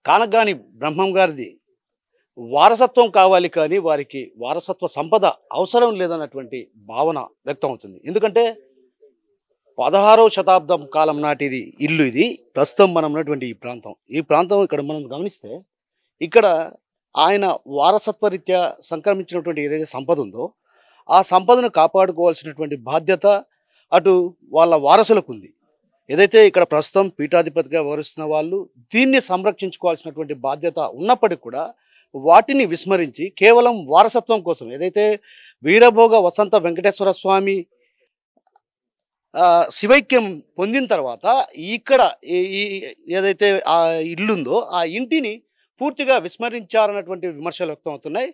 కానగాని బ్రహ్మం గారిది వారసత్వం కావాలి కానీ వారికి వారసత్వ సంపద అవసరం లేదన్నటువంటి భావన వ్యక్తం అవుతుంది. ఎందుకంటే 16వ శతాబ్దం కాలం నాటిది ఇల్లు ఇది. ప్రస్తుతం మనం ఉన్నటువంటి ఈ ప్రాంతం ఇక్కడ మనం గమనిస్తే ఇక్కడ ఆయన వారసత్వ రీత్యా సంక్రమించినటువంటి ఏదైతే సంపద ఉందో ఆ సంపదను కాపాడుకోవాల్సినటువంటి బాధ్యత అటు వాళ్ళ వారసులకు ఉంది. ఏదైతే ఇక్కడ ప్రస్తుతం పీఠాధిపతిగా వ్యవహరిస్తున్న వాళ్ళు దీన్ని సంరక్షించుకోవాల్సినటువంటి బాధ్యత ఉన్నప్పటికీ కూడా వాటిని విస్మరించి కేవలం వారసత్వం కోసం ఏదైతే వీరభోగ వసంత వెంకటేశ్వర స్వామి శివైక్యం పొందిన తర్వాత ఇక్కడ ఏదైతే ఆ ఇల్లుందో ఆ ఇంటిని పూర్తిగా విస్మరించారన్నటువంటి విమర్శలు వ్యక్తం అవుతున్నాయి.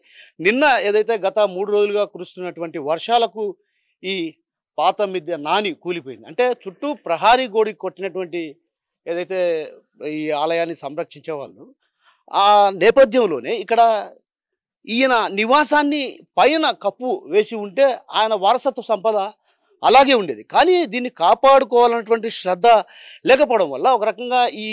నిన్న ఏదైతే గత 3 రోజులుగా కురుస్తున్నటువంటి వర్షాలకు ఈ పాత మిద్దె నాని కూలిపోయింది. అంటే చుట్టూ ప్రహారీ గోడి కొట్టినటువంటి ఏదైతే ఈ ఆలయాన్ని సంరక్షించే వాళ్ళు ఆ నేపథ్యంలోనే ఇక్కడ ఈయన నివాసాన్ని పైన కప్పు వేసి ఉంటే ఆయన వారసత్వ సంపద అలాగే ఉండేది. కానీ దీన్ని కాపాడుకోవాలన్నటువంటి శ్రద్ధ లేకపోవడం వల్ల ఒక రకంగా ఈ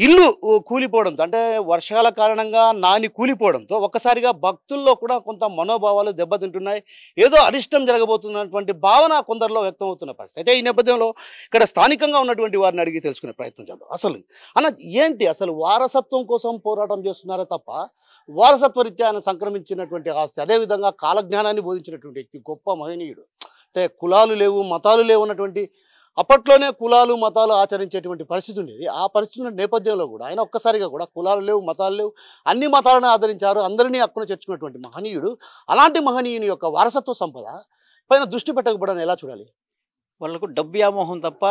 ఇల్లు కూలిపోవడంతో అంటే వర్షాల కారణంగా నాని కూలిపోవడంతో ఒక్కసారిగా భక్తుల్లో కూడా కొంత మనోభావాలు దెబ్బతింటున్నాయి. ఏదో అరిష్టం జరగబోతున్నటువంటి భావన కొందరిలో వ్యక్తం అవుతున్న పరిస్థితి. అయితే ఈ నేపథ్యంలో ఇక్కడ స్థానికంగా ఉన్నటువంటి వారిని అడిగి తెలుసుకునే ప్రయత్నం చేద్దాం. అసలు ఏంటి అసలు వారసత్వం కోసం పోరాటం చేస్తున్నారా తప్ప వారసత్వ రీత్యా ఆయన సంక్రమించినటువంటి ఆస్తి, అదేవిధంగా కాలజ్ఞానాన్ని బోధించినటువంటి వ్యక్తి, గొప్ప మహనీయుడు. అంటే కులాలు లేవు మతాలు లేవు అన్నటువంటి అప్పట్లోనే కులాలు మతాలు ఆచరించేటువంటి పరిస్థితి ఉండేది. ఆ పరిస్థితి ఉన్న నేపథ్యంలో కూడా ఆయన ఒక్కసారిగా కూడా కులాలు లేవు మతాలు లేవు అన్ని మతాలను ఆదరించారు, అందరినీ హక్కును చేర్చుకున్నటువంటి మహనీయుడు. అలాంటి మహనీయుని యొక్క వారసత్వ సంపద పైన దృష్టి పెట్టకపోవడం ఎలా చూడాలి? వాళ్ళకు డబ్బు వ్యామోహం తప్ప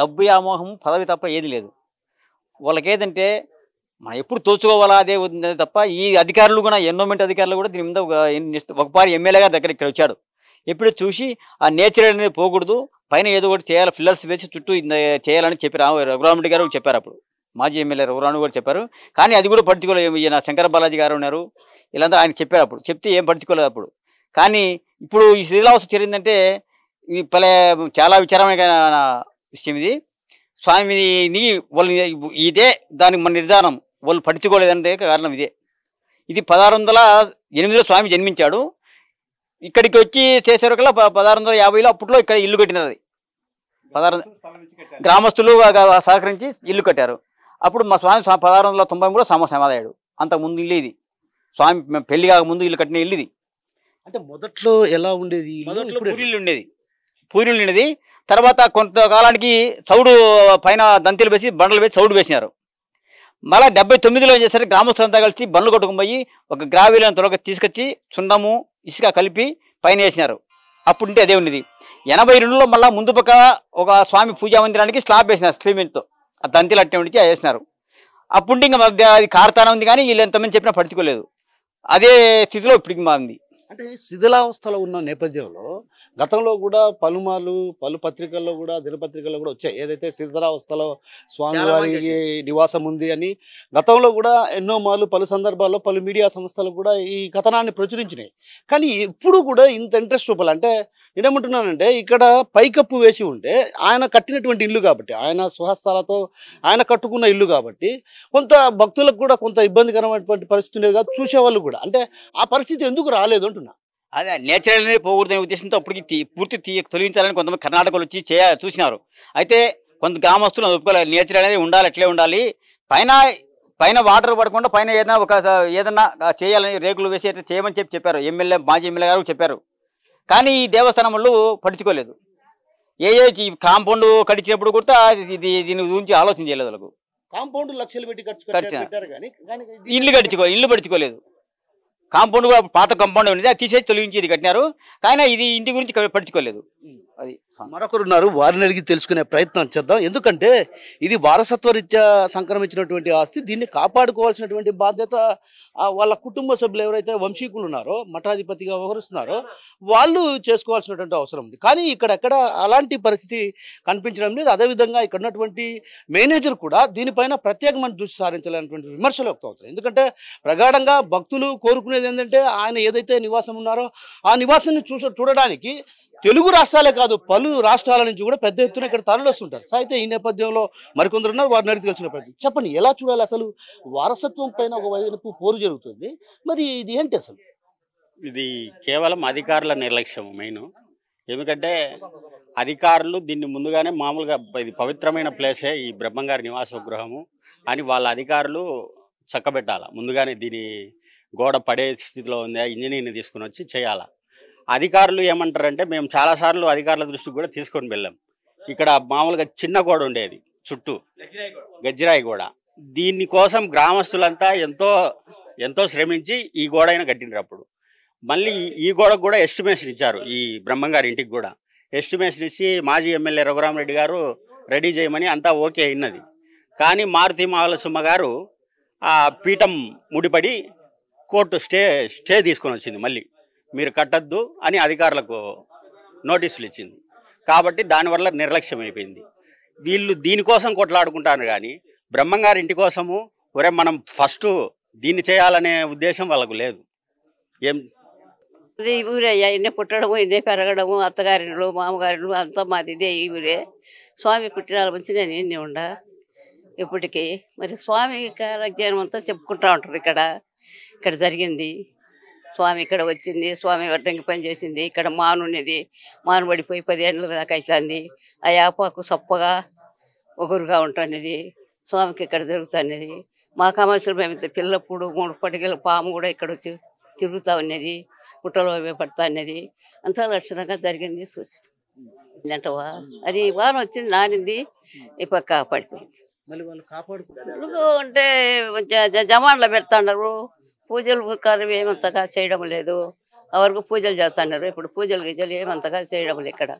డబ్బు వ్యామోహం పదవి తప్ప ఏది లేదు. వాళ్ళకి ఏదంటే మనం ఎప్పుడు తోచుకోవాలా అదే ఉంది తప్ప ఈ అధికారులు కూడా ఎన్విరాన్మెంట్ అధికారులు కూడా దీని మీద ఒకపారి ఎమ్మెల్యే గారి దగ్గర ఇక్కడ వచ్చాడు. ఎప్పుడు చూసి ఆ నేచర్ అనేది పోకూడదు, పైన ఏదో ఒకటి చేయాలి, ఫిల్లర్స్ వేసి చుట్టూ చేయాలని చెప్పారు. రఘురామరెడ్డి గారు చెప్పారు, అప్పుడు మాజీ ఎమ్మెల్యే రఘురామరెడ్డి గారు చెప్పారు. కానీ అది కూడా పట్టించుకోలేదు. ఈయన శంకర బాలాజీ గారు ఉన్నారు, వీళ్ళంతా ఆయన చెప్పారు. అప్పుడు చెప్తే ఏం పట్టించుకోలేదు అప్పుడు. కానీ ఇప్పుడు ఈ శిథిలావస్థ చేరిందంటే ఇది చాలా విచారమైన విషయం. ఇది స్వామిని వాళ్ళు ఇదే దానికి మన నిర్ధారణం వాళ్ళు పట్టించుకోలేదంటే కారణం ఇదే. ఇది 1608లో స్వామి జన్మించాడు. ఇక్కడికి వచ్చి చేసేవరకల్లా 1650లో అప్పట్లో ఇక్కడ ఇల్లు కట్టినది. 16 గ్రామస్తులు సహకరించి ఇల్లు కట్టారు. అప్పుడు మా స్వామి 1693లో సమాధయ్యాడు. అంతకుముందు ఇల్లు ఇది. స్వామి పెళ్లి కాక ముందు ఇల్లు కట్టిన ఇల్లు ఇది. అంటే మొదట్లో ఎలా ఉండేది? పూరీలు ఉండేది. తర్వాత కొంతకాలానికి చౌడు పైన దంతెలు వేసి బండలు వేసి చౌడు వేసినారు. మళ్ళీ 79లో ఏం చేశారు, గ్రామస్తులంతా కలిసి బండ్లు కొట్టుకుని పోయి ఒక గ్రావీలను త్వరగా తీసుకొచ్చి సున్నము ఇసుక కలిపి పైన వేసినారు. అప్పుడుంటే అదే ఉన్నది. 82లో మళ్ళీ ముందు పక్క ఒక స్వామి పూజా మందిరానికి స్లాబ్ వేసినారు, సిమెంట్తో ఆ దంతెలు అట్టే ఉండి వేసినారు. అప్పుడు ఇంకా అది కారుతానే ఉంది, కానీ వీళ్ళు ఎంతమంది చెప్పినా పట్టించుకోలేదు. అదే స్థితిలో ఇప్పటికి మారింది. అంటే శిథిలావస్థలో ఉన్న నేపథ్యంలో గతంలో కూడా పలు పత్రికల్లో కూడా దినపత్రికల్లో కూడా వచ్చాయి, ఏదైతే శిథిలావస్థలో స్వామివారి నివాసం ఉంది అని. గతంలో కూడా ఎన్నో పలు సందర్భాల్లో పలు మీడియా సంస్థలు కూడా ఈ కథనాన్ని ప్రచురించినాయి. కానీ ఇప్పుడు కూడా ఇంత ఇంట్రెస్ట్ చూపాలి అంటే నేనేమంటున్నానంటే ఇక్కడ పైకప్పు వేసి ఉంటే ఆయన కట్టినటువంటి ఇల్లు కాబట్టి, ఆయన స్వహస్తాలతో ఆయన కట్టుకున్న ఇల్లు కాబట్టి కొంత భక్తులకు కూడా కొంత ఇబ్బందికరమైనటువంటి పరిస్థితి ఉండేది కాదు, చూసేవాళ్ళు కూడా. అంటే ఆ పరిస్థితి ఎందుకు రాలేదు అంటున్నా. అదే నేచురల్ అనేది పోకూడదనే ఉద్దేశంతో అప్పటికి పూర్తి తొలగించాలని కొంతమంది కర్ణాటకలో వచ్చి చూసినారు. అయితే కొంత గ్రామస్తులు ఒప్పుకోలేదు, నేచురల్ అనేది ఉండాలి, ఎట్లే ఉండాలి, పైన వాటర్ పడకుండా పైన ఏదన్నా చేయాలని రేకులు వేసి చేయమని చెప్పారు. మాజీ ఎమ్మెల్యే గారు చెప్పారు. కానీ ఈ దేవస్థానం వాళ్ళు పట్టించుకోలేదు. ఈ కాంపౌండ్ కట్టించినప్పుడు కూడా దీని గురించి ఆలోచన చేయలేదు. వాళ్ళకు కాంపౌండ్ లక్షలు పెట్టి ఇల్లు పట్టించుకోలేదు. కాంపౌండ్ కూడా పాత కాంపౌండ్ ఉంది, అది తీసేసి తొలగించి ఇది కట్టినారు. కానీ ఇది ఇంటి గురించి పట్టించుకోలేదు. అది మరొకరు ఉన్నారు, వారిని అడిగి తెలుసుకునే ప్రయత్నం చేద్దాం. ఎందుకంటే ఇది వారసత్వ రీత్యా సంక్రమించినటువంటి ఆస్తి, దీన్ని కాపాడుకోవాల్సినటువంటి బాధ్యత వాళ్ళ కుటుంబ సభ్యులు ఎవరైతే వంశీకులు ఉన్నారో, మఠాధిపతిగా వ్యవహరిస్తున్నారో వాళ్ళు చేసుకోవాల్సినటువంటి అవసరం ఉంది. కానీ ఇక్కడెక్కడ అలాంటి పరిస్థితి కనిపించడం లేదు. అదేవిధంగా ఇక్కడ ఉన్నటువంటి మేనేజర్ కూడా దీనిపైన ప్రత్యేకమైన దృష్టి సారించాలనేటువంటి విమర్శలు వ్యక్తం అవుతాయి. ఎందుకంటే ప్రగాఢంగా భక్తులు కోరుకునేది ఏంటంటే ఆయన ఏదైతే నివాసం ఉన్నారో ఆ నివాసాన్ని చూడడానికి తెలుగు రాష్ట్రాలే కాదు కాదు, పలు రాష్ట్రాల నుంచి కూడా పెద్ద ఎత్తున ఇక్కడ తరలి వస్తుంటారు. సో అయితే ఈ నేపథ్యంలో మరికొందరు ఉన్నారు, వారిని అడిగి తెలిసిన ప్రయత్నం చెప్పండి. ఎలా చూడాలి అసలు? వారసత్వం పైన ఒక వైపు పోరు జరుగుతుంది, మరి ఇది ఏంటి అసలు? ఇది కేవలం అధికారుల నిర్లక్ష్యం మెయిన్. ఎందుకంటే అధికారులు దీన్ని ముందుగానే మామూలుగా ఇది పవిత్రమైన ప్లేసే ఈ బ్రహ్మంగారి నివాస గృహము అని వాళ్ళ అధికారులు చక్కబెట్టాల. ముందుగానే దీని గోడ పడే స్థితిలో ఉంది, ఇంజనీర్ని తీసుకుని వచ్చి చేయాల. అధికారులు ఏమంటారంటే, మేము చాలాసార్లు అధికారుల దృష్టికి కూడా తీసుకొని వెళ్ళాం. ఇక్కడ మామూలుగా చిన్న గోడ ఉండేది చుట్టూ, గజ్జిరాయి గోడ. దీనికోసం గ్రామస్తులంతా ఎంతో శ్రమించి ఈ గోడ అయినా కట్టిండ్రు. అప్పుడు మళ్ళీ ఈ గోడకు కూడా ఎస్టిమేషన్ ఇచ్చారు. ఈ బ్రహ్మంగారి ఇంటికి కూడా ఎస్టిమేషన్ ఇచ్చి మాజీ ఎమ్మెల్యే రఘురామరెడ్డి గారు రెడీ చేయమని అంతా ఓకే అయినది. కానీ మారుతి మహాలక్ష్మ గారు ఆ పీఠం ముడిపడి కోర్టు స్టే తీసుకొని వచ్చింది. మళ్ళీ మీరు కట్టద్దు అని అధికారులకు నోటీసులు ఇచ్చింది. కాబట్టి దానివల్ల నిర్లక్ష్యం అయిపోయింది. వీళ్ళు దీనికోసం కొట్లాడుకుంటారు కానీ బ్రహ్మంగారి ఇంటి కోసము ఒరే మనం ఫస్ట్ దీన్ని చేయాలనే ఉద్దేశం వాళ్ళకు లేదు. ఏం ఈ ఊరయ్యా, ఇన్నే పుట్టడము, ఇన్నే పెరగడము, అత్తగారిలు మామగారిలు అంతా మాది ఇదే ఈ ఊరే. స్వామి పుట్టినాల నుంచి నేను ఇన్ని ఉండ ఇప్పటికీ. మరి స్వామి కాలజ్ఞానం అంతా చెప్పుకుంటా ఉంటారు. ఇక్కడ జరిగింది, స్వామి ఇక్కడ వచ్చింది, స్వామి వడ్డంగి పని చేసింది, ఇక్కడ మానున్నది, మాను పడిపోయి 10 ఏళ్ళ దాకా అవుతుంది. ఆ యాపాకు సప్పగా ఒగురుగా ఉంటున్నది, స్వామికి ఇక్కడ జరుగుతున్నది. మా కామర్షియల్ మేము పిల్లప్పుడు 3 పటికల పాము కూడా ఇక్కడ వచ్చి తిరుగుతూ ఉన్నది, పుట్టలో పడుతూ ఉన్నది. అంతా లక్షణంగా జరిగింది. చూసి అంటవా అది వాన వచ్చింది, నానింది, ఈ పక్క పడిపోయింది. అంటే జమాన్లో పెడతాండారు, పూజలు పురకాలు ఏమంతగా చేయడం లేదు. ఆ వరకు పూజలు చేస్తున్నారు. ఇప్పుడు పూజలు గిజలు ఏమంతగా చేయడం లేదు ఇక్కడ.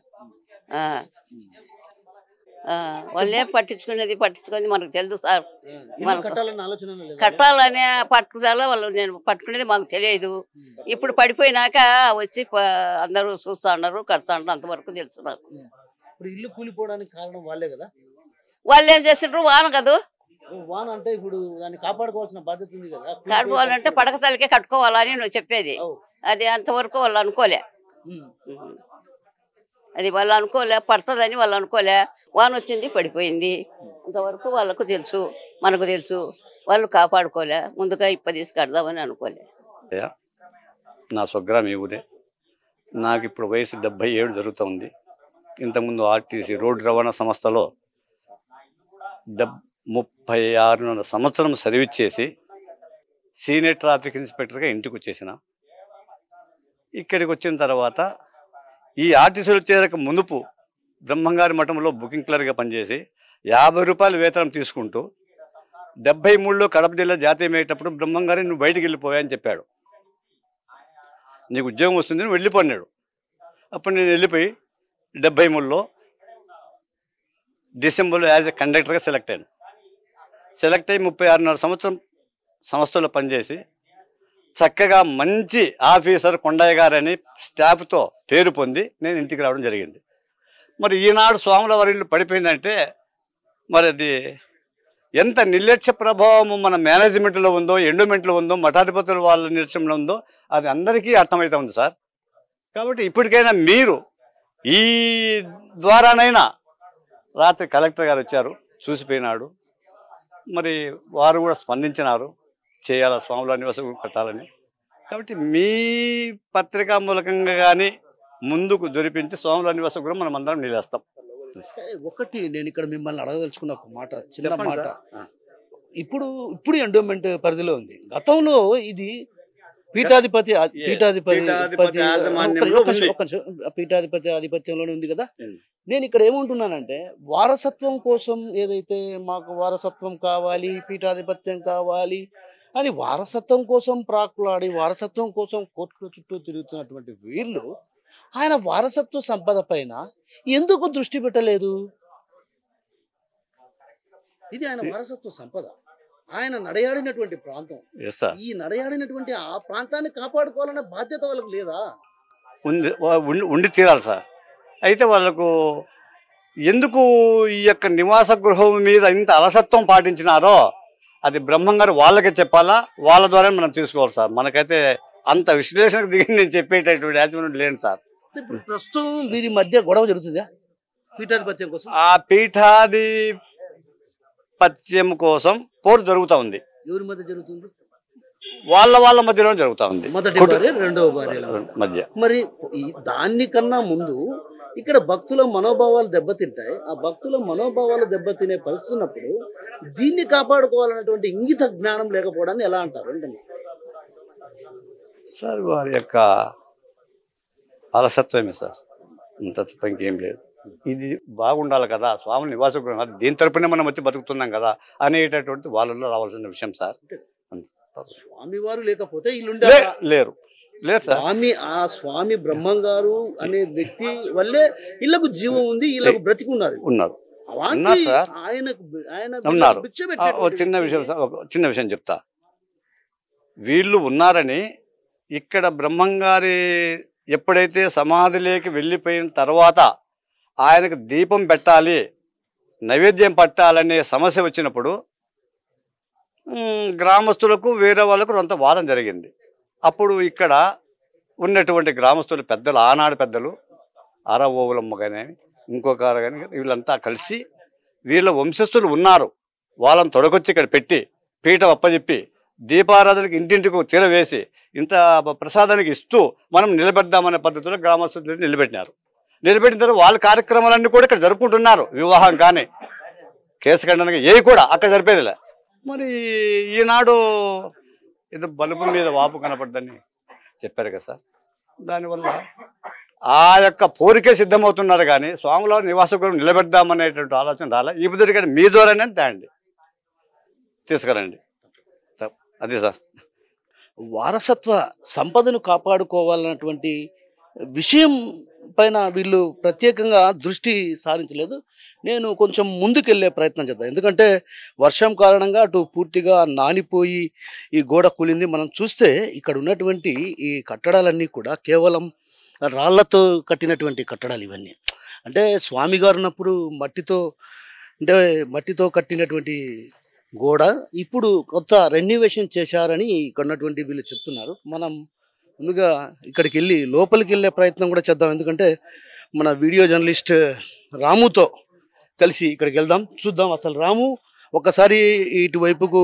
వాళ్ళే పట్టించుకుని మనకు తెలుసు సార్. కట్టాలనే పట్టుదల వాళ్ళు, నేను పట్టుకునేది మాకు తెలియదు. ఇప్పుడు పడిపోయినాక వచ్చి అందరూ చూస్తా ఉన్నారు, కడతా ఉన్నారు, అంతవరకు తెలుసు నాకు. ఇల్లు కూలిపోవడానికి కారణం వాళ్ళే కదా. వాళ్ళు ఏం చేసిండ్రు? వాన కదా, వాన అంటే ఇప్పుడు దాన్ని కాపాడుకోవాల్సిన బాధ్యత ఉంది కదా. కాపాడాలంటే పడక తలకే కట్టుకోవాలని నువ్వు చెప్పేది. అది అంతవరకు వాళ్ళు అనుకోలే. అది వాళ్ళు అనుకోలే, పడుతుందని వాళ్ళు అనుకోలే. వాన వచ్చింది, పడిపోయింది. అంతవరకు వాళ్ళకు తెలుసు, మనకు తెలుసు. వాళ్ళు కాపాడుకోలే, ముందుగా తీసుకడదామని అనుకోలే. నా స్వగ్రామం ఈ ఊరే. నాకు ఇప్పుడు వయసు 77 జరుగుతుంది. ఇంతకుముందు ఆర్టీసీ రోడ్డు రవాణా సంస్థలో 36 సంవత్సరం సర్వీస్ చేసి సీనియర్ ట్రాఫిక్ ఇన్స్పెక్టర్గా ఇంటికి వచ్చేసిన. ఇక్కడికి వచ్చిన తర్వాత ఈ ఆర్టీసీలో చేరక మునుపు బ్రహ్మంగారి మఠంలో బుకింగ్ క్లర్క్గా పనిచేసి 50 రూపాయలు వేతనం తీసుకుంటూ 73లో కడప జిల్లా జాతీయం అయ్యేటప్పుడు బ్రహ్మంగారి నువ్వు బయటికి వెళ్ళిపోయాయని చెప్పాడు. నీకు ఉద్యోగం వస్తుంది, నువ్వు వెళ్ళిపోన్నాడు. అప్పుడు నేను వెళ్ళిపోయి 73లో డిసెంబర్లో యాజ్ ఎ కండక్టర్గా సెలెక్ట్ అయ్యాను. సెలెక్ట్ అయ్యి 36.5 సంవత్సరం సంస్థలో పనిచేసి చక్కగా మంచి ఆఫీసర్ కొండయ్య గారని స్టాఫ్తో పేరు పొంది నేను ఇంటికి రావడం జరిగింది. మరి ఈనాడు స్వాముల వారి ఇల్లు పడిపోయిందంటే మరి అది ఎంత నిర్లక్ష్య ప్రభావము మన మేనేజ్మెంట్లో ఉందో, ఎండోమెంట్లో ఉందో, మఠాధిపతుల వాళ్ళ నిర్లక్ష్యంలో ఉందో అది అందరికీ అర్థమవుతా ఉంది సార్. కాబట్టి ఇప్పటికైనా మీరు ఈ ద్వారానైనా, రాత్రి కలెక్టర్ గారు వచ్చారు, చూసిపోయినాడు, మరి వారు కూడా స్పందించినారు, చేయాల స్వాముల నివాసం కట్టాలని. కాబట్టి మీ పత్రికా మూలకంగా కానీ ముందుకు జరిపించి స్వాముల నివాసం కూడా మనం అందరం నిలేస్తాం. ఒకటి నేను ఇక్కడ మిమ్మల్ని అడగదలుచుకున్న ఒక మాట, చిన్న మాట. ఇప్పుడు ఎండోమెంట్ పరిధిలో ఉంది. గతంలో ఇది పీఠాధిపతి ఆధిపత్యంలోనే ఉంది కదా. నేను ఇక్కడ ఏమంటున్నానంటే, వారసత్వం కోసం ఏదైతే మాకు వారసత్వం కావాలి, పీఠాధిపత్యం కావాలి అని వారసత్వం కోసం ప్రాకులాడి, వారసత్వం కోసం కోర్టుల చుట్టూ తిరుగుతున్నటువంటి వీళ్ళు ఆయన వారసత్వ సంపద పైన ఎందుకు దృష్టి పెట్టలేదు? ఇది ఆయన వారసత్వ సంపద, ఆయన నడయాడినటువంటి ప్రాంతం. ఈ నడయాడినటువంటి ఆ ప్రాంతాన్ని కాపాడుకోవాలనే బాధ్యత వాళ్ళకు లేదా? ఉండి తీరాలి సార్. అయితే వాళ్ళకు ఎందుకు ఈ యొక్క నివాస గృహం మీద ఇంత అలసత్వం పాటించినారో అది బ్రహ్మంగారు వాళ్ళకే చెప్పాలా, వాళ్ళ ద్వారా మనం తీసుకోవాలి సార్. మనకైతే అంత విశ్లేషణకు దిగి నేను చెప్పేటటువంటి యాజమాన్యం లేను సార్. ఇప్పుడు ప్రస్తుతం వీరి మధ్య గొడవ జరుగుతుందా పీఠాధిపత్యం కోసం? ఆ పీఠాధిపత్యం కోసం పోరు జరుగుతూ ఉంది. ఎవరి మధ్య జరుగుతుంది? వాళ్ళ మధ్యలో జరుగుతూ ఉంది. మొదటి భార్య రెండవ భార్య మధ్య. మరి దానికన్నా ముందు ఇక్కడ భక్తుల మనోభావాలు దెబ్బతింటాయి. ఆ భక్తుల మనోభావాలు దెబ్బతినే పరిస్థితి ఉన్నప్పుడు దీన్ని కాపాడుకోవాలన్నటువంటి ఇంగిత జ్ఞానం లేకపోవడాన్ని ఎలా అంటారు? సార్ వారి యొక్క అలసత్వమే సార్, ఇంత తప్ప ఇంకేం లేదు. ఇది బాగుండాలి కదా, స్వామి నివాస గృహం దీని తరపునే మనం వచ్చి బతుకుతున్నాం కదా అనేటటువంటి వాళ్ళలో రావాల్సిన విషయం సార్. స్వామివారు లేకపోతే ఇల్లు లేరు సార్. స్వామి బ్రహ్మం గారు అనే వ్యక్తి వల్లే ఇళ్లకు జీవం ఉంది, ఇళ్లకు బ్రతికున్నారు ఉన్నారు సార్. ఉన్నారు. చిన్న విషయం చెప్తా. వీళ్ళు ఉన్నారని ఇక్కడ బ్రహ్మంగారి ఎప్పుడైతే సమాధిలోకి వెళ్ళిపోయిన తర్వాత ఆయనకు దీపం పెట్టాలి, నైవేద్యం పట్టాలనే సమస్య వచ్చినప్పుడు గ్రామస్తులకు వేరే వాళ్ళకు కొంత వాదం జరిగింది. అప్పుడు ఇక్కడ ఉన్నటువంటి గ్రామస్తులు పెద్దలు, ఆనాడు పెద్దలు అరవోవులమ్మ కానీ ఇంకొక కానీ వీళ్ళంతా కలిసి వీళ్ళ వంశస్థులు ఉన్నారు, వాళ్ళని తొడకొచ్చి ఇక్కడ పెట్టి పీఠం అప్పచెప్పి దీపారాధనకి ఇంటింటికి చీర వేసి ఇంత ప్రసాదానికి ఇస్తూ మనం నిలబెడదామనే పద్ధతిలో గ్రామస్తులు నిలబెట్టినారు. నిలబెట్టిన తర్వాత వాళ్ళ కార్యక్రమాలన్నీ కూడా ఇక్కడ జరుపుకుంటున్నారు. వివాహం కానీ కేసు ఖండనగా ఏవి కూడా అక్కడ జరిపేదిలే. మరి ఈనాడు ఏదో బలుపు మీద వాపు కనపడ్డని చెప్పారు కదా సార్. దానివల్ల ఆ యొక్క పోరికే సిద్ధమవుతున్నారు కానీ స్వాముల నివాస గృహం నిలబెడదామనేటువంటి ఆలోచన రాలే. ఈ బుద్ధుడి కానీ మీ ద్వారానే తేండి, తీసుకురండి, అదే సార్. వారసత్వ సంపదను కాపాడుకోవాలన్నటువంటి విషయం పైన వీళ్ళు ప్రత్యేకంగా దృష్టి సారించలేదు. నేను కొంచెం ముందుకెళ్ళే ప్రయత్నం చేద్దాం. ఎందుకంటే వర్షం కారణంగా అటు పూర్తిగా నానిపోయి ఈ గోడ కూలింది. మనం చూస్తే ఇక్కడ ఉన్నటువంటి ఈ కట్టడాలన్నీ కూడా కేవలం రాళ్లతో కట్టినటువంటి కట్టడాలు ఇవన్నీ. అంటే స్వామి గారు ఉన్నప్పుడు మట్టితో కట్టినటువంటి గోడ ఇప్పుడు కొత్త రెన్యువేషన్ చేశారని ఇక్కడ ఉన్నటువంటి వీళ్ళు చెప్తున్నారు. మనం ముందుగా ఇక్కడికి వెళ్ళి లోపలికి వెళ్ళే ప్రయత్నం కూడా చేద్దాం. ఎందుకంటే మన వీడియో జర్నలిస్ట్ రాముతో కలిసి ఇక్కడికి వెళ్దాం, చూద్దాం. అసలు రాము ఒకసారి ఇటువైపుకు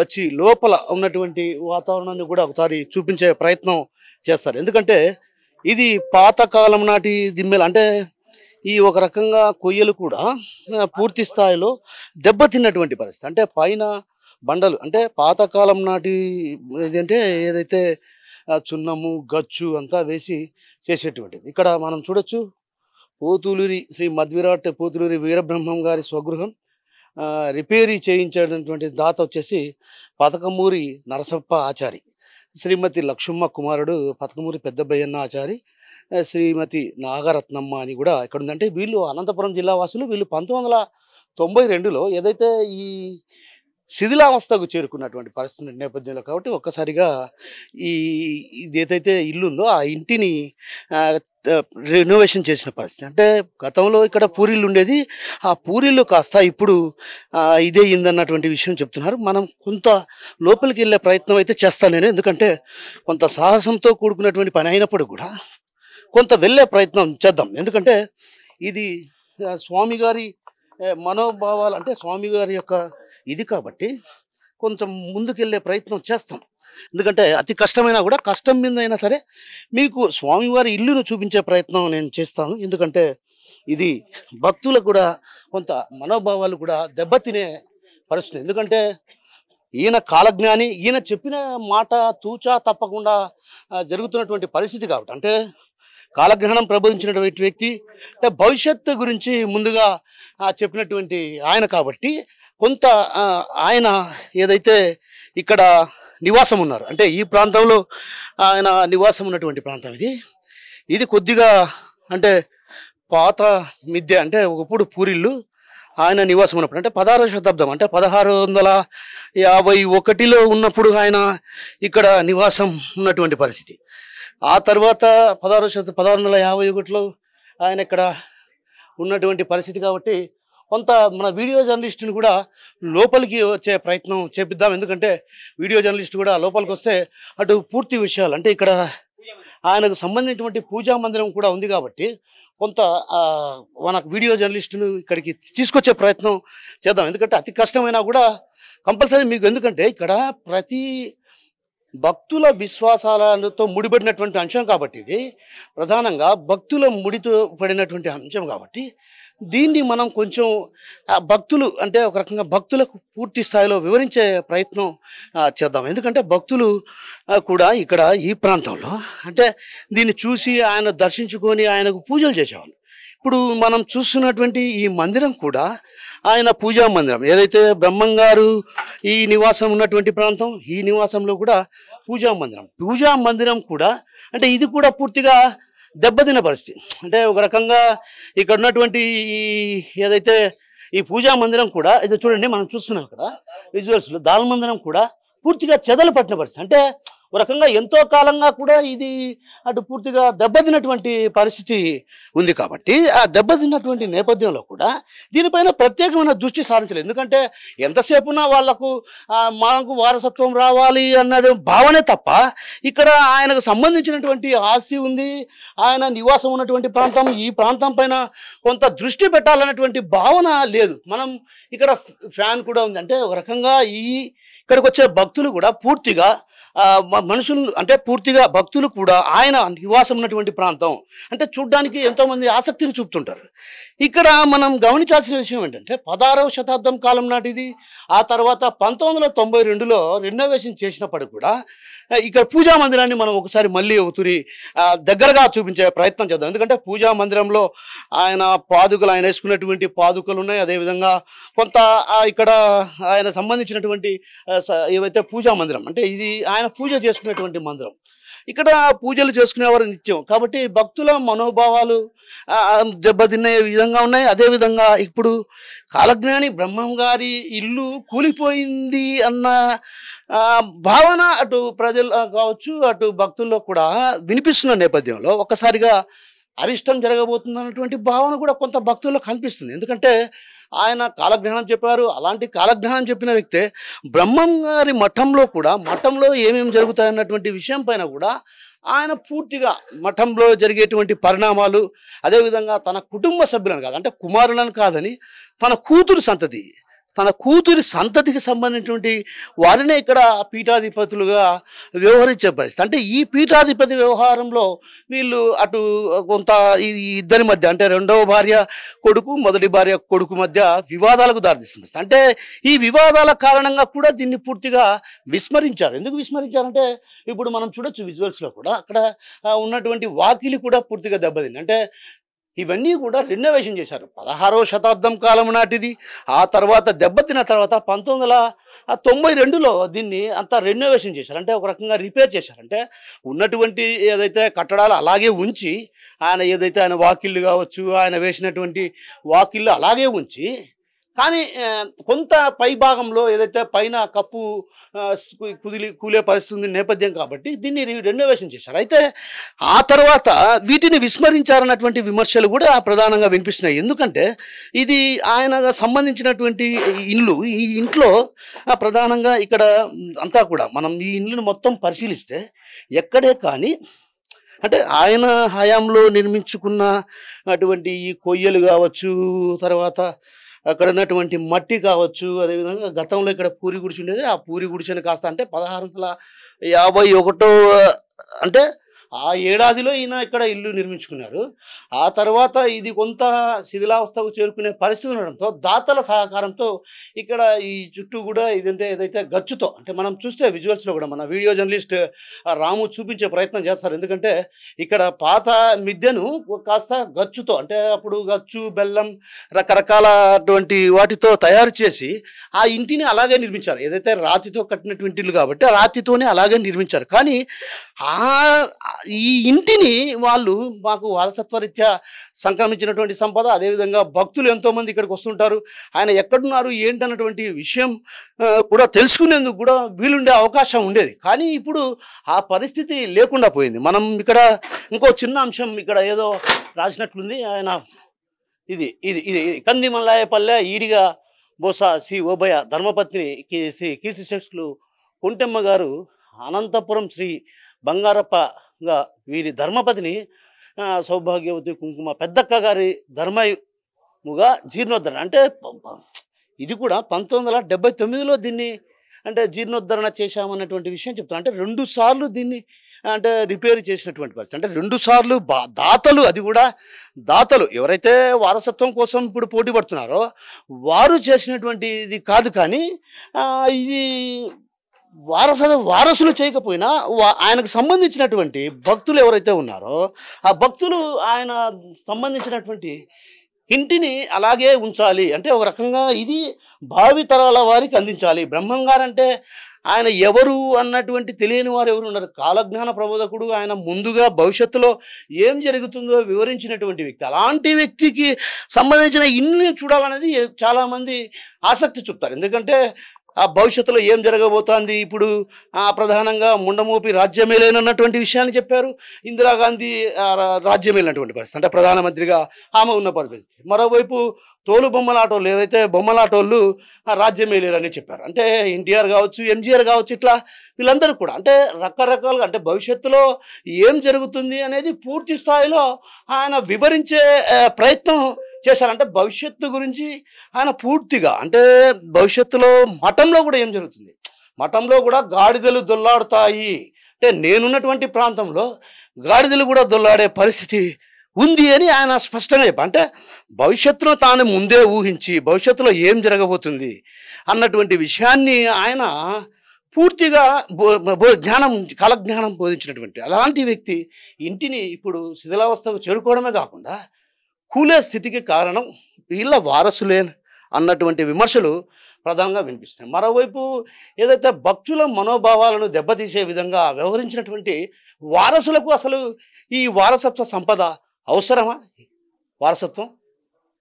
వచ్చి లోపల ఉన్నటువంటి వాతావరణాన్ని కూడా ఒకసారి చూపించే ప్రయత్నం చేస్తారు. ఎందుకంటే ఇది పాతకాలం నాటి దిమ్మెలు. అంటే ఈ ఒక రకంగా కొయ్యలు కూడా పూర్తి స్థాయిలో దెబ్బతిన్నటువంటి పరిస్థితి. అంటే పైన బండలు అంటే పాతకాలం నాటి ఏదంటే ఏదైతే చున్నము గచ్చు అంతా వేసి చేసేటువంటిది. ఇక్కడ మనం చూడొచ్చు పోతులూరి శ్రీ మధ్విరాట్ పోతులూరి వీరబ్రహ్మం గారి స్వగృహం రిపేరీ చేయించేటటువంటి దాత వచ్చేసి పతకమూరి నరసప్ప ఆచారి, శ్రీమతి లక్ష్మమ్మ కుమారుడు పతకమూరి పెద్దబయ్యన్న ఆచారి, శ్రీమతి నాగరత్నమ్మ అని కూడా ఇక్కడ ఉందంటే వీళ్ళు అనంతపురం జిల్లా వాసులు. వీళ్ళు 1992లో ఏదైతే ఈ శిథిలావస్థకు చేరుకున్నటువంటి పరిస్థితి నేపథ్యంలో కాబట్టి ఒక్కసారిగా ఇది ఏదైతే ఇల్లు ఉందో ఆ ఇంటిని రెనోవేషన్ చేసిన పరిస్థితి. అంటే గతంలో ఇక్కడ పూరిళ్ళు ఉండేది, ఆ పూరిళ్ళు కాస్త ఇప్పుడు ఇదే అయిందన్నటువంటి విషయం చెప్తున్నారు. మనం కొంత లోపలికి వెళ్ళే ప్రయత్నం అయితే చేస్తాను నేను. ఎందుకంటే కొంత సాహసంతో కూడుకున్నటువంటి పని అయినప్పుడు కూడా కొంత వెళ్ళే ప్రయత్నం చేద్దాం. ఎందుకంటే ఇది స్వామి గారి మనోభావాలు అంటే స్వామి గారి యొక్క ఇది కాబట్టి కొంచెం ముందుకెళ్ళే ప్రయత్నం చేస్తాం. ఎందుకంటే అతి కష్టమైనా కూడా కష్టం మీద అయినా సరే మీకు స్వామివారి ఇల్లును చూపించే ప్రయత్నం నేను చేస్తాను. ఎందుకంటే ఇది భక్తులకు కూడా కొంత మనోభావాలు కూడా దెబ్బతినే పరిస్థితి. ఎందుకంటే ఈయన కాలజ్ఞాని, ఈయన చెప్పిన మాట తూచా తప్పకుండా జరుగుతున్నటువంటి పరిస్థితి కాబట్టి అంటే కాలగ్రహణం ప్రబోధించినటువంటి వ్యక్తి అంటే భవిష్యత్తు గురించి ముందుగా చెప్పినటువంటి ఆయన కాబట్టి కొంత ఆయన ఏదైతే ఇక్కడ నివాసం ఉన్నారు అంటే ఈ ప్రాంతంలో ఆయన నివాసం ఉన్నటువంటి ప్రాంతం ఇది కొద్దిగా అంటే పాత మిద్దె అంటే ఒకప్పుడు పూరిళ్ళు ఆయన నివాసం ఉన్నప్పుడు అంటే 16వ శతాబ్దం అంటే 1651లో ఉన్నప్పుడు ఆయన ఇక్కడ నివాసం ఉన్నటువంటి పరిస్థితి. ఆ తర్వాత 1651లో ఆయన ఇక్కడ ఉన్నటువంటి పరిస్థితి కాబట్టి కొంత మన వీడియో జర్నలిస్టుని కూడా లోపలికి వచ్చే ప్రయత్నం చేపిద్దాం. ఎందుకంటే వీడియో జర్నలిస్ట్ కూడా లోపలికి వస్తే అటు పూర్తి విషయాలు అంటే ఇక్కడ ఆయనకు సంబంధించినటువంటి పూజా మందిరం కూడా ఉంది కాబట్టి కొంత మనకు వీడియో జర్నలిస్టును ఇక్కడికి తీసుకొచ్చే ప్రయత్నం చేద్దాం. ఎందుకంటే అతి కష్టమైనా కూడా కంపల్సరీ మీకు, ఎందుకంటే ఇక్కడ ప్రతి భక్తుల విశ్వాసాలతో ముడిపడినటువంటి అంశం కాబట్టి, ఇది ప్రధానంగా భక్తుల ముడితో పడినటువంటి అంశం కాబట్టి దీన్ని మనం కొంచెం భక్తులు అంటే ఒక రకంగా భక్తులకు పూర్తి స్థాయిలో వివరించే ప్రయత్నం చేద్దాం. ఎందుకంటే భక్తులు కూడా ఇక్కడ ఈ ప్రాంతంలో అంటే దీన్ని చూసి ఆయన దర్శించుకొని ఆయనకు పూజలు చేసేవాళ్ళు. ఇప్పుడు మనం చూస్తున్నటువంటి ఈ మందిరం కూడా ఆయన పూజా మందిరం. ఏదైతే బ్రహ్మంగారు ఈ నివాసం ఉన్నటువంటి ప్రాంతం, ఈ నివాసంలో కూడా పూజా మందిరం కూడా అంటే ఇది కూడా పూర్తిగా దెబ్బతిన్న పరిస్థితి. అంటే ఒక రకంగా ఇక్కడ ఉన్నటువంటి ఈ ఏదైతే ఈ పూజా మందిరం కూడా ఇది చూడండి, మనం చూస్తున్నాం ఇక్కడ విజువల్స్లో, దాన మందిరం కూడా పూర్తిగా చెదలు పట్టిన పరిస్థితి. అంటే ఒక రకంగా ఎంతో కాలంగా కూడా ఇది అటు పూర్తిగా దెబ్బతిన్నటువంటి పరిస్థితి ఉంది. కాబట్టి ఆ దెబ్బతిన్నటువంటి నేపథ్యంలో కూడా దీనిపైన ప్రత్యేకమైన దృష్టి సారించలేదు. ఎందుకంటే ఎంతసేపునా వాళ్లకు మనకు వారసత్వం రావాలి అన్నది భావనే తప్ప ఇక్కడ ఆయనకు సంబంధించినటువంటి ఆస్తి ఉంది, ఆయన నివాసం ఉన్నటువంటి ప్రాంతం, ఈ ప్రాంతం పైన కొంత దృష్టి పెట్టాలన్నటువంటి భావన లేదు. మనం ఇక్కడ ఫ్యాన్ కూడా ఉంది. అంటే ఒక రకంగా ఇక్కడికి వచ్చే భక్తులు కూడా పూర్తిగా మనుషులు అంటే పూర్తిగా భక్తులు కూడా ఆయన నివాసం ఉన్నటువంటి ప్రాంతం అంటే చూడ్డానికి ఎంతోమంది ఆసక్తిని చూపుతుంటారు. ఇక్కడ మనం గమనించాల్సిన విషయం ఏంటంటే 16వ శతాబ్దం కాలం నాటిది. ఆ తర్వాత 1992లో రెనోవేషన్ చేసినప్పటికి కూడా ఇక్కడ పూజా మందిరాన్ని మనం ఒకసారి మళ్ళీ ఒకసారి దగ్గరగా చూపించే ప్రయత్నం చేద్దాం. ఎందుకంటే పూజా మందిరంలో ఆయన వేసుకున్నటువంటి పాదుకలు ఉన్నాయి. అదేవిధంగా కొంత ఇక్కడ ఆయన సంబంధించినటువంటి ఏవైతే పూజా మందిరం అంటే ఇది ఆయన పూజ చేసుకునేటువంటి మందిరం. ఇక్కడ పూజలు చేసుకునేవారు నిత్యం. కాబట్టి భక్తుల మనోభావాలు దెబ్బతినే విధంగా ఉన్నాయి. అదేవిధంగా ఇప్పుడు కాలజ్ఞాని బ్రహ్మం గారి ఇల్లు కూలిపోయింది అన్న భావన అటు ప్రజలు కావచ్చు అటు భక్తుల్లో కూడా వినిపిస్తున్న నేపథ్యంలో ఒక్కసారిగా అరిష్టం జరగబోతుంది అన్నటువంటి భావన కూడా కొంత భక్తుల్లో కనిపిస్తుంది. ఎందుకంటే ఆయన కాలజ్ఞానం చెప్పారు. అలాంటి కాలజ్ఞానం చెప్పిన వ్యక్తే బ్రహ్మం గారి మఠంలో ఏమేమి జరుగుతాయన్నటువంటి విషయం పైన కూడా ఆయన పూర్తిగా మఠంలో జరిగేటువంటి పరిణామాలు, అదేవిధంగా తన కుటుంబ సభ్యులను కాదు అంటే కుమారులను కాదని తన కూతురి సంతతికి సంబంధించినటువంటి వారినే ఇక్కడ పీఠాధిపతులుగా వ్యవహరించే పరిస్థితి. అంటే ఈ పీఠాధిపతి వ్యవహారంలో వీళ్ళు అటు కొంత ఈ ఇద్దరి మధ్య అంటే రెండవ భార్య కొడుకు మొదటి భార్య కొడుకు మధ్య వివాదాలకు దారితీస్తుంది. అంటే ఈ వివాదాల కారణంగా కూడా దీన్ని పూర్తిగా విస్మరించారు. ఎందుకు విస్మరించారంటే ఇప్పుడు మనం చూడొచ్చు విజువల్స్లో కూడా అక్కడ ఉన్నటువంటి వాకిలి కూడా పూర్తిగా దెబ్బతింది. అంటే ఇవన్నీ కూడా రెనోవేషన్ చేశారు. 16వ శతాబ్దం కాలం నాటిది. ఆ తర్వాత దెబ్బతిన్న తర్వాత 1992లో దీన్ని అంతా రెనోవేషన్ చేశారు. అంటే ఒక రకంగా రిపేర్ చేశారు. అంటే ఉన్నటువంటి ఏదైతే కట్టడాలు అలాగే ఉంచి ఆయన వాకిళ్ళు కావచ్చు ఆయన వేసినటువంటి వాకిళ్ళు అలాగే ఉంచి కానీ కొంత పై భాగంలో ఏదైతే పైన కప్పు కూలే పరిస్థితి నేపథ్యం కాబట్టి దీన్ని రెనోవేషన్ చేశారు. అయితే ఆ తర్వాత వీటిని విస్మరించారన్నటువంటి విమర్శలు కూడా ప్రధానంగా వినిపిస్తున్నాయి. ఎందుకంటే ఇది ఆయన సంబంధించినటువంటి ఇల్లు. ఈ ఇంట్లో ప్రధానంగా ఇక్కడ అంతా కూడా మనం ఈ ఇల్లును మొత్తం పరిశీలిస్తే ఎక్కడే కానీ అంటే ఆయన హయాంలో నిర్మించుకున్న అటువంటి ఈ కొయ్యలు కావచ్చు, తర్వాత అక్కడ ఉన్నటువంటి మట్టి కావచ్చు, అదేవిధంగా గతంలో ఇక్కడ పూరి గుడిచి ఉండేది. ఆ పూరి గుడిసెని కాస్త అంటే 1651 అంటే ఆ ఏడాదిలో ఈయన ఇక్కడ ఇల్లు నిర్మించుకున్నారు. ఆ తర్వాత ఇది కొంత శిథిలావస్థకు చేరుకునే పరిస్థితి ఉండడంతో దాతల సహకారంతో ఇక్కడ ఈ చుట్టూ కూడా ఏదైతే గచ్చుతో అంటే మనం చూస్తే విజువల్స్లో కూడా మన వీడియో జర్నలిస్ట్ రాము చూపించే ప్రయత్నం చేస్తారు. ఎందుకంటే ఇక్కడ పాత మిద్దెను కాస్త గచ్చుతో అంటే అప్పుడు గచ్చు బెల్లం రకరకాల అటువంటి వాటితో తయారు చేసి ఆ ఇంటిని అలాగే నిర్మించారు. ఏదైతే రాతితో కట్టినటువంటి ఇల్లు కాబట్టి ఆ రాతితోనే అలాగే నిర్మించారు. కానీ ఈ ఇంటిని వాళ్ళు మాకు వారసత్వరీత్యా సంక్రమించినటువంటి సంపద, అదేవిధంగా భక్తులు ఎంతోమంది ఇక్కడికి వస్తుంటారు, ఆయన ఎక్కడున్నారు ఏంటన్నటువంటి విషయం కూడా తెలుసుకునేందుకు కూడా వీలుండే అవకాశం ఉండేది. కానీ ఇప్పుడు ఆ పరిస్థితి లేకుండా పోయింది. మనం ఇక్కడ ఇంకో చిన్న అంశం ఇక్కడ ఏదో రాసినట్లుంది. ఆయన ఇది ఇది ఇది కందిమల్లాయపల్లె ఈడిగా బోసా శ్రీ ఓబయ ధర్మపత్ని శ్రీ కీర్తిశేషులు కొంటెమ్మ గారు అనంతపురం శ్రీ బంగారప్ప గా వీరి ధర్మపతిని సౌభాగ్యవతి కుంకుమ పెద్దక్క గారి ధర్మముగా జీర్ణోద్ధరణ అంటే ఇది కూడా 1979లో దీన్ని అంటే జీర్ణోద్ధరణ చేశామన్నటువంటి విషయం చెప్తాను. అంటే 2 సార్లు దీన్ని అంటే రిపేర్ చేసినటువంటి పరిస్థితి. అంటే 2 సార్లు దాతలు, అది కూడా దాతలు ఎవరైతే వారసత్వం కోసం ఇప్పుడు పోటీ పడుతున్నారో వారు చేసినటువంటి ఇది కాదు. కానీ ఇది వారసులు చేయకపోయినా ఆయనకు సంబంధించినటువంటి భక్తులు ఎవరైతే ఉన్నారో ఆ భక్తులు ఆయన సంబంధించినటువంటి ఇంటిని అలాగే ఉంచాలి. అంటే ఒక రకంగా ఇది భావితరాల వారికి అందించాలి. బ్రహ్మంగారంటే ఆయన ఎవరు అన్నటువంటి తెలియని వారు ఎవరు ఉన్నారు? కాలజ్ఞాన ప్రబోధకుడు. ఆయన ముందుగా భవిష్యత్తులో ఏం జరుగుతుందో వివరించినటువంటి వ్యక్తి. అలాంటి వ్యక్తికి సంబంధించిన ఇల్లు చూడాలనేది చాలామంది ఆసక్తి చూపుతారు. ఎందుకంటే ఆ భవిష్యత్తులో ఏం జరగబోతోంది, ఇప్పుడు ప్రధానంగా ముండమోపి రాజ్యమేలేనన్నటువంటి విషయాన్ని చెప్పారు. ఇందిరాగాంధీ రాజ్యమేలినటువంటి పరిస్థితి, అంటే ప్రధానమంత్రిగా ఆమె ఉన్న పరిస్థితి. మరోవైపు తోలు బొమ్మలాటోళ్ళు ఏదైతే బొమ్మలాటోళ్ళు రాజ్యమేలేరని చెప్పారు. అంటే ఎన్టీఆర్ కావచ్చు, ఎంజీఆర్ కావచ్చు, ఇట్లా వీళ్ళందరూ కూడా అంటే రకరకాలుగా అంటే భవిష్యత్తులో ఏం జరుగుతుంది అనేది పూర్తి స్థాయిలో ఆయన వివరించే ప్రయత్నం చేశారు. అంటే భవిష్యత్తు గురించి ఆయన పూర్తిగా అంటే భవిష్యత్తులో మఠంలో కూడా ఏం జరుగుతుంది, మఠంలో కూడా గాడిదలు దొల్లాడుతాయి, అంటే నేనున్నటువంటి ప్రాంతంలో గాడిదలు కూడా దొల్లాడే పరిస్థితి ఉంది అని ఆయన స్పష్టంగా చెప్పారు. అంటే భవిష్యత్తులో తాను ముందే ఊహించి భవిష్యత్తులో ఏం జరగబోతుంది అన్నటువంటి విషయాన్ని ఆయన పూర్తిగా కాలజ్ఞానం బోధించినటువంటి అలాంటి వ్యక్తి ఇంటిని ఇప్పుడు శిథిలావస్థకు చేరుకోవడమే కాకుండా కూలే స్థితికి కారణం వీళ్ళ వారసులే అన్నటువంటి విమర్శలు ప్రధానంగా వినిపిస్తున్నాయి. మరోవైపు ఏదైతే భక్తుల మనోభావాలను దెబ్బతీసే విధంగా వ్యవహరించినటువంటి వారసులకు అసలు ఈ వారసత్వ సంపద అవసరమా? వారసత్వం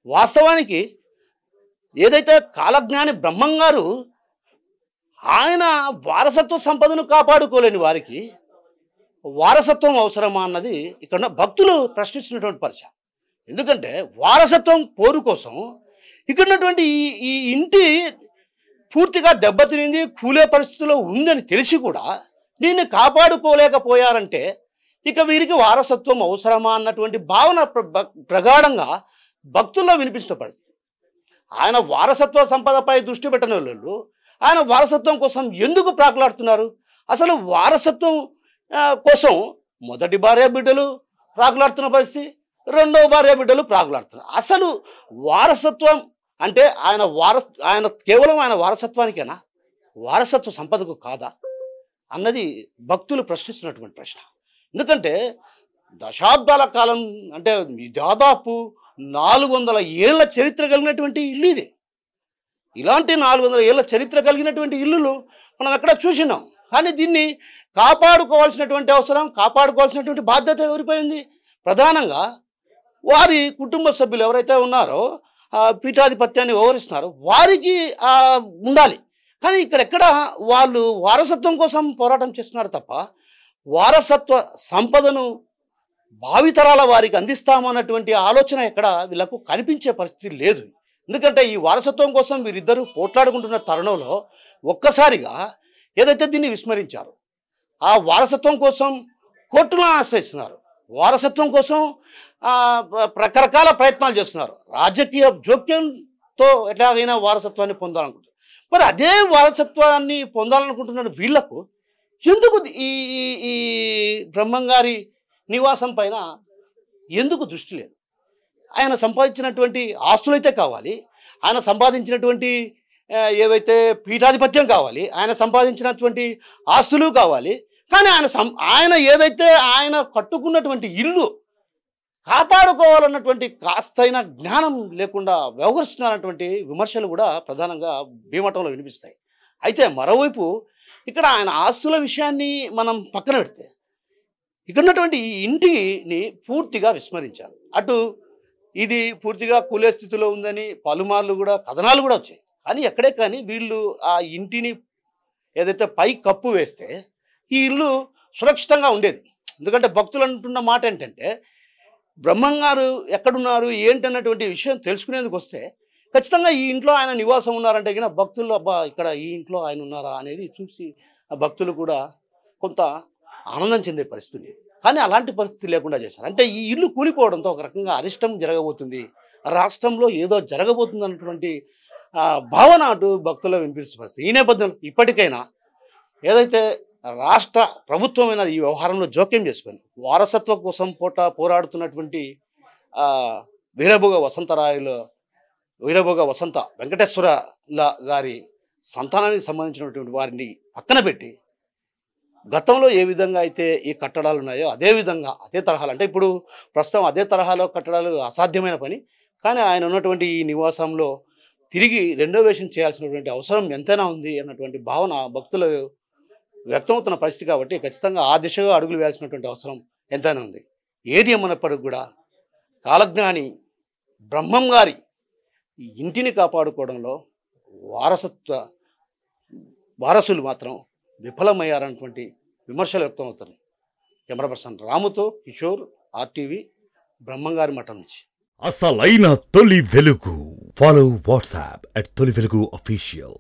వాస్తవానికి ఏదైతే కాలజ్ఞాని బ్రహ్మంగారు ఆయన వారసత్వ సంపదను కాపాడుకోలేని వారికి వారసత్వం అవసరమా అన్నది ఇక్కడ భక్తులు ప్రశ్నిస్తున్నటువంటి పరిచయం. ఎందుకంటే వారసత్వం పోరు కోసం ఇక్కడ ఉన్నటువంటి ఈ ఇంటి పూర్తిగా దెబ్బతినింది, కూలే పరిస్థితిలో ఉందని తెలిసి కూడా దీన్ని కాపాడుకోలేకపోయారంటే ఇక వీరికి వారసత్వం అవసరమా అన్నటువంటి భావన ప్రగాఢంగా భక్తుల్లో వినిపిస్తున్న పరిస్థితి. ఆయన వారసత్వ సంపదపై దృష్టి పెట్టని వాళ్ళు ఆయన వారసత్వం కోసం ఎందుకు ప్రాకులాడుతున్నారు? అసలు వారసత్వం కోసం మొదటి భార్య బిడ్డలు ప్రాకులాడుతున్న పరిస్థితి, రెండవ భార్య బిడ్డలు ప్రాకులాడుతున్నారు. అసలు వారసత్వం అంటే ఆయన కేవలం ఆయన వారసత్వానికేనా, వారసత్వ సంపదకు కాదా అన్నది భక్తులు ప్రశ్నిస్తున్నటువంటి ప్రశ్న. ఎందుకంటే దశాబ్దాల కాలం అంటే దాదాపు 400 ఏళ్ల చరిత్ర కలిగినటువంటి ఇల్లు ఇది. ఇలాంటి 400 ఏళ్ల చరిత్ర కలిగినటువంటి ఇల్లులు మనం ఎక్కడ చూసినాం. కానీ దీన్ని కాపాడుకోవాల్సినటువంటి అవసరం, కాపాడుకోవాల్సినటువంటి బాధ్యత ఎవరిపోయింది? ప్రధానంగా వారి కుటుంబ సభ్యులు ఎవరైతే ఉన్నారో పీఠాధిపత్యాన్ని వ్యవహరిస్తున్నారో వారికి ఉండాలి. కానీ ఇక్కడెక్కడ వాళ్ళు వారసత్వం కోసం పోరాటం చేస్తున్నారు తప్ప వారసత్వ సంపదను భావితరాల వారికి అందిస్తామన్నటువంటి ఆలోచన ఎక్కడ వీళ్ళకు కనిపించే పరిస్థితి లేదు. ఎందుకంటే ఈ వారసత్వం కోసం వీరిద్దరూ పోట్లాడుకుంటున్న తరుణంలో ఒక్కసారిగా ఏదైతే దీన్ని విస్మరించారు, ఆ వారసత్వం కోసం కోర్టులను ఆశ్రయిస్తున్నారు, వారసత్వం కోసం రకరకాల ప్రయత్నాలు చేస్తున్నారు, రాజకీయ జోక్యంతో ఎట్లాగైనా వారసత్వాన్ని పొందాలనుకుంటున్నారు. మరి అదే వారసత్వాన్ని పొందాలనుకుంటున్న వీళ్లకు ఎందుకు ఈ బ్రహ్మంగారి నివాసం పైన ఎందుకు దృష్టి లేదు? ఆయన సంపాదించినటువంటి ఆస్తులైతే కావాలి, ఆయన సంపాదించినటువంటి ఏవైతే పీఠాధిపత్యం కావాలి, ఆయన సంపాదించినటువంటి ఆస్తులు కావాలి. కానీ ఆయన ఏదైతే ఆయన కట్టుకున్నటువంటి ఇల్లు కాపాడుకోవాలన్నటువంటి కాస్తైన జ్ఞానం లేకుండా వ్యవహరిస్తున్నారన్నటువంటి విమర్శలు కూడా ప్రధానంగా భీమటంలో వినిపిస్తాయి. అయితే మరోవైపు ఇక్కడ ఆయన ఆస్తుల విషయాన్ని మనం పక్కన పెడితే ఇక్కడ ఉన్నటువంటి ఈ ఇంటిని పూర్తిగా విస్మరించారు. అటు ఇది పూర్తిగా కూలే స్థితిలో ఉందని పలుమార్లు కూడా కథనాలు కూడా వచ్చాయి. కానీ ఎక్కడే కానీ వీళ్ళు ఆ ఇంటిని ఏదైతే పై కప్పు వేస్తే ఈ ఇల్లు సురక్షితంగా ఉండేది. ఎందుకంటే భక్తులు అంటున్న మాట ఏంటంటే బ్రహ్మంగారు ఎక్కడున్నారు ఏంటన్నటువంటి విషయం తెలుసుకునేందుకు వస్తే ఖచ్చితంగా ఈ ఇంట్లో ఆయన నివాసం ఉన్నారంటే కానీ భక్తులు అబ్బా ఇక్కడ ఈ ఇంట్లో ఆయన ఉన్నారా అనేది చూసి ఆ భక్తులు కూడా కొంత ఆనందం చెందే పరిస్థితి ఉండేది. కానీ అలాంటి పరిస్థితి లేకుండా చేశారు. అంటే ఈ ఇల్లు కూలిపోవడంతో ఒక రకంగా అరిష్టం జరగబోతుంది, రాష్ట్రంలో ఏదో జరగబోతుంది అన్నటువంటి భావన అటు భక్తుల్లో వినిపిస్తున్న పరిస్థితి. ఈ నేపథ్యంలో ఇప్పటికైనా ఏదైతే రాష్ట్ర ప్రభుత్వమైన ఈ వ్యవహారంలో జోక్యం చేసుకొని వారసత్వం కోసం పోరాడుతున్నటువంటి వీరభోగ వసంత వెంకటేశ్వర గారి సంతానానికి సంబంధించినటువంటి వారిని పక్కన పెట్టి గతంలో ఏ విధంగా అయితే ఈ కట్టడాలు ఉన్నాయో అదే విధంగా అదే తరహాలు, అంటే ఇప్పుడు ప్రస్తుతం అదే తరహాలో కట్టడాలు అసాధ్యమైన పని, కానీ ఆయన ఉన్నటువంటి ఈ నివాసంలో తిరిగి రెనోవేషన్ చేయాల్సినటువంటి అవసరం ఎంతైనా ఉంది అన్నటువంటి భావన భక్తులు వ్యక్తమవుతున్న పరిస్థితి. కాబట్టి ఖచ్చితంగా ఆ దిశగా అడుగులు వేయాల్సినటువంటి అవసరం ఎంతైనా ఉంది. ఏది ఏమన్నప్పటికి కూడా కాలజ్ఞాని బ్రహ్మం గారి ఈ ఇంటిని కాపాడుకోవడంలో వారసులు మాత్రం విఫలమయ్యారన్నటువంటి విమర్శలు వ్యక్తమవుతున్నాయి. కెమెరా పర్సన్ రాముతో కిషోర్, RTV, బ్రహ్మంగారి మఠం నుంచి. అసలైన తొలి వెలుగు. ఫాలో వాట్సాప్ @తొలి వెలుగు official.